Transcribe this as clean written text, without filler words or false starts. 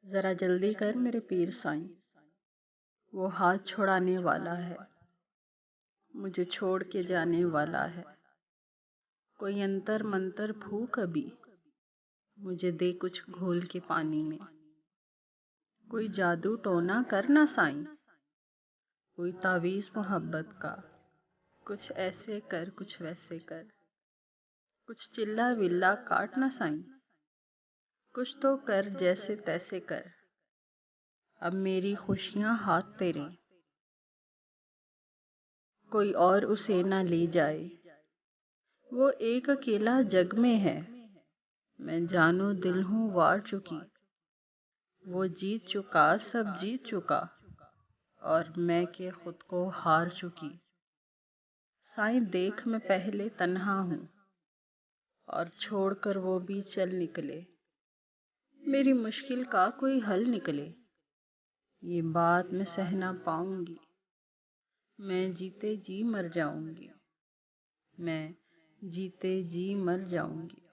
ذرا جلدی کر میرے پیر سائیں، وہ ہاتھ چھڑانے والا ہے، مجھے چھوڑ کے جانے والا ہے۔ کوئی انتر منتر پھونک ابھی، مجھے دے کچھ گھول کے پانی میں۔ کوئی جادو ٹونا کرنا سائیں، کوئی تعویذ محبت کا، کچھ ایسے کر کچھ ویسے کر۔ کچھ چلا ولا کاٹنا سائیں، کچھ تو کر جیسے تیسے کر۔ اب میری خوشیاں ہاتھ تیرے، کوئی اور اسے نہ لے جائے۔ وہ ایک اکیلا جگ میں ہے، میں جانو دل ہوں وار چکی۔ وہ جیت چکا سب جیت چکا، اور میں کہ خود کو ہار چکی۔ سائیں دیکھ میں پہلے تنہا ہوں، اور چھوڑ کر وہ بھی چل نکلے۔ میری مشکل کا کوئی حل نکلے، یہ بات میں سہ نہ پاؤں گی۔ میں جیتے جی مر جاؤں گی، میں جیتے جی مر جاؤں گی۔